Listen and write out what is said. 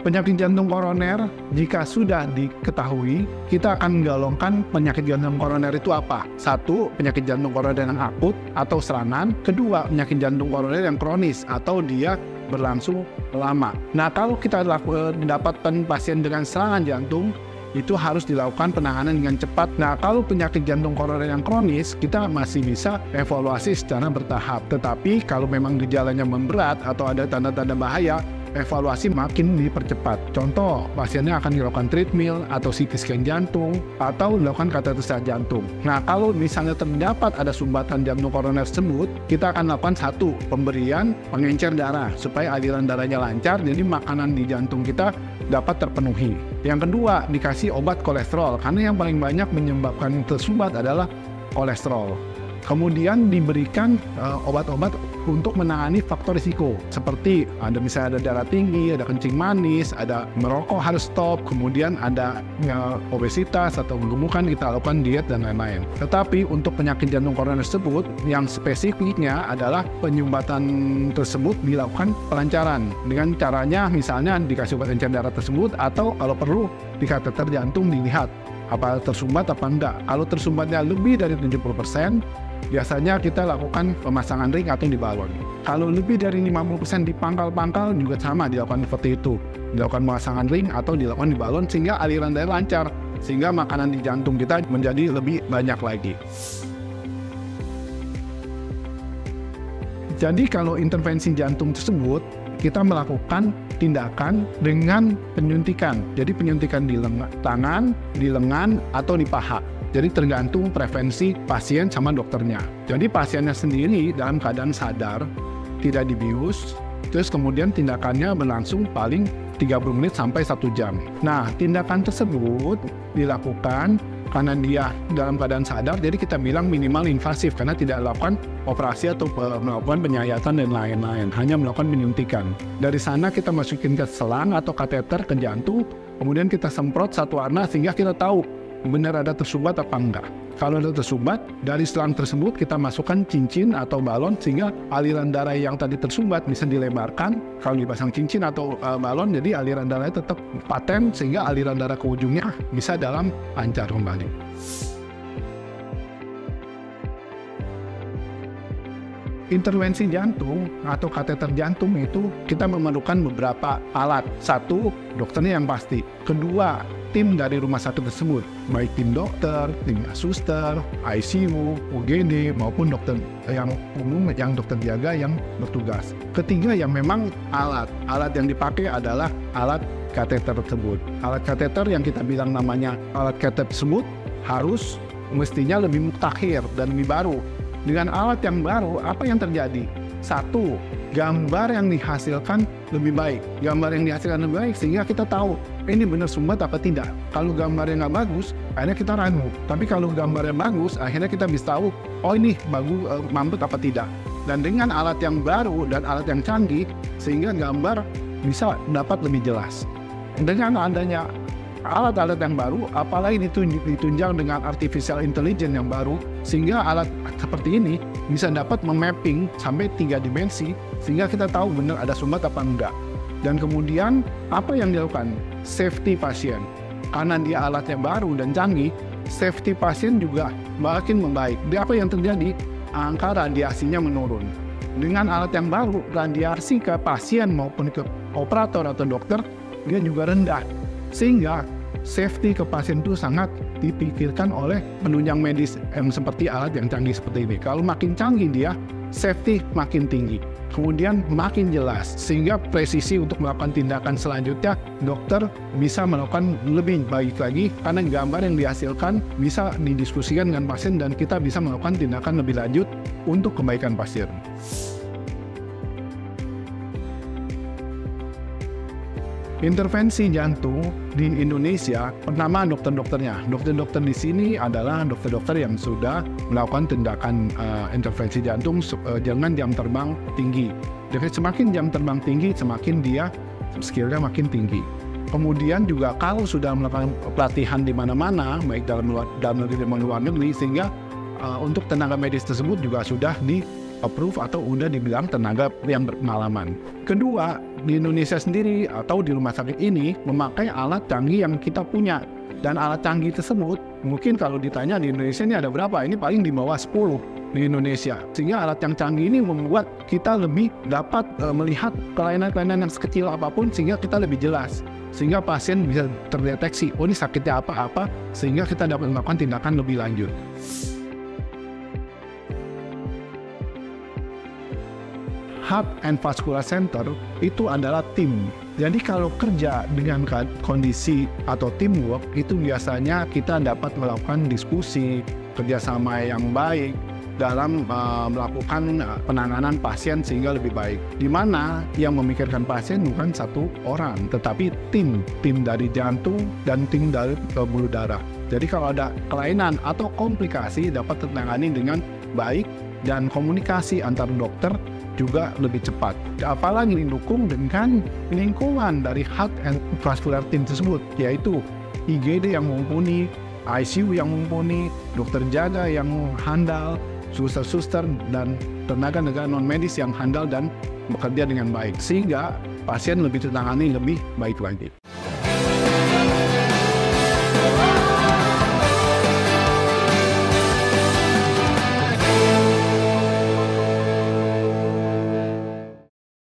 Penyakit jantung koroner, jika sudah diketahui, kita akan menggolongkan penyakit jantung koroner itu apa? Satu, penyakit jantung koroner yang akut atau serangan. Kedua, penyakit jantung koroner yang kronis atau dia berlangsung lama. Nah, kalau kita mendapatkan pasien dengan serangan jantung, itu harus dilakukan penanganan dengan cepat. Nah, kalau penyakit jantung koroner yang kronis, kita masih bisa evaluasi secara bertahap. Tetapi kalau memang gejalanya memberat atau ada tanda-tanda bahaya, evaluasi makin dipercepat. Contoh, pasiennya akan dilakukan treadmill atau CT scan jantung atau dilakukan kateterisasi jantung. Nah, kalau misalnya terdapat ada sumbatan jantung koroner tersebut, kita akan lakukan satu, pemberian pengencer darah supaya aliran darahnya lancar, jadi makanan di jantung kita dapat terpenuhi. Yang kedua, dikasih obat kolesterol, karena yang paling banyak menyebabkan tersumbat adalah kolesterol. Kemudian diberikan obat-obat untuk menangani faktor risiko, seperti misalnya ada darah tinggi, ada kencing manis, ada merokok harus stop, kemudian ada obesitas atau gemukan, kita lakukan diet dan lain-lain. Tetapi untuk penyakit jantung koroner tersebut, yang spesifiknya adalah penyumbatan tersebut dilakukan pelancaran dengan caranya misalnya dikasih obat pengencer darah tersebut, atau kalau perlu di kateter jantung dilihat apa tersumbat apa enggak. Kalau tersumbatnya lebih dari 70%, biasanya kita lakukan pemasangan ring atau di balon. Kalau lebih dari 50% di pangkal-pangkal juga sama dilakukan seperti itu. Dilakukan pemasangan ring atau dilakukan di balon sehingga aliran darah lancar, sehingga makanan di jantung kita menjadi lebih banyak lagi. Jadi kalau intervensi jantung tersebut, kita melakukan tindakan dengan penyuntikan. Jadi penyuntikan di tangan, di lengan, atau di paha. Jadi tergantung preferensi pasien sama dokternya. Jadi pasiennya sendiri dalam keadaan sadar, tidak dibius, terus kemudian tindakannya berlangsung paling 30 menit sampai 1 jam. Nah, tindakan tersebut dilakukan karena dia dalam keadaan sadar, jadi kita bilang minimal invasif karena tidak melakukan operasi atau melakukan penyayatan dan lain-lain, hanya melakukan penyuntikan. Dari sana kita masukin ke selang atau kateter ke jantung, kemudian kita semprot satu warna sehingga kita tahu benar ada tersumbat apa enggak. Kalau ada tersumbat, dari selang tersebut kita masukkan cincin atau balon sehingga aliran darah yang tadi tersumbat bisa dilebarkan. Kalau dipasang cincin atau balon, jadi aliran darahnya tetap paten sehingga aliran darah ke ujungnya bisa dalam lancar kembali. Intervensi jantung atau kateter jantung itu kita memerlukan beberapa alat. Satu, dokternya yang pasti. Kedua, tim dari rumah sakit tersebut, baik tim dokter, tim suster, ICU, UGD, maupun dokter yang umum, yang dokter jaga yang bertugas. Ketiga, yang memang alat. Alat yang dipakai adalah alat kateter tersebut. Alat kateter yang kita bilang namanya alat kateter tersebut harus mestinya lebih mutakhir dan lebih baru. Dengan alat yang baru, apa yang terjadi? Satu, gambar yang dihasilkan lebih baik. Gambar yang dihasilkan lebih baik sehingga kita tahu ini benar sumbat apa tidak. Kalau gambarnya nggak bagus, akhirnya kita ragu. Tapi kalau gambarnya bagus, akhirnya kita bisa tahu, oh ini bagus, mampet apa tidak. Dan dengan alat yang baru dan alat yang canggih, sehingga gambar bisa dapat lebih jelas. Dengan adanya alat-alat yang baru, apalagi ditunjang dengan artificial intelligence yang baru, sehingga alat seperti ini bisa dapat memapping sampai 3 dimensi, sehingga kita tahu benar ada sumbat apa enggak. Dan kemudian apa yang dilakukan? Safety pasien. Karena dia alatnya baru dan canggih, safety pasien juga makin membaik. Jadi apa yang terjadi? Angka radiasinya menurun. Dengan alat yang baru, radiasi ke pasien maupun ke operator atau dokter, dia juga rendah. Sehingga safety ke pasien itu sangat dipikirkan oleh penunjang medis yang seperti alat yang canggih seperti ini. Kalau makin canggih dia, safety makin tinggi. Kemudian makin jelas, sehingga presisi untuk melakukan tindakan selanjutnya, dokter bisa melakukan lebih baik lagi, karena gambar yang dihasilkan bisa didiskusikan dengan pasien dan kita bisa melakukan tindakan lebih lanjut untuk kebaikan pasien. Intervensi jantung di Indonesia, pertama dokter-dokternya. Dokter-dokter di sini adalah dokter-dokter yang sudah melakukan tindakan intervensi jantung dengan jam terbang tinggi. Jadi semakin jam terbang tinggi, semakin dia skillnya makin tinggi. Kemudian juga kalau sudah melakukan pelatihan di mana-mana, baik dalam negeri maupun luar negeri, sehingga untuk tenaga medis tersebut juga sudah approve atau udah dibilang tenaga yang berpengalaman. Kedua, di Indonesia sendiri atau di rumah sakit ini memakai alat canggih yang kita punya. Dan alat canggih tersebut, mungkin kalau ditanya di Indonesia ini ada berapa? Ini paling di bawah 10 di Indonesia. Sehingga alat yang canggih ini membuat kita lebih dapat melihat kelainan-kelainan yang sekecil apapun sehingga kita lebih jelas. Sehingga pasien bisa terdeteksi, oh ini sakitnya apa-apa, sehingga kita dapat melakukan tindakan lebih lanjut. Heart and Vascular Center itu adalah tim. Jadi kalau kerja dengan kondisi atau teamwork itu biasanya kita dapat melakukan diskusi, kerjasama yang baik dalam melakukan penanganan pasien sehingga lebih baik. Di mana yang memikirkan pasien bukan satu orang, tetapi tim dari jantung dan tim dari pembuluh darah. Jadi kalau ada kelainan atau komplikasi dapat tertangani dengan baik dan komunikasi antar dokter juga lebih cepat. Apalagi didukung dengan lingkungan dari Heart and Vascular Team tersebut, yaitu IGD yang mumpuni, ICU yang mumpuni, dokter jaga yang handal, suster-suster dan tenaga non-medis yang handal dan bekerja dengan baik, sehingga pasien lebih tertangani lebih baik lagi.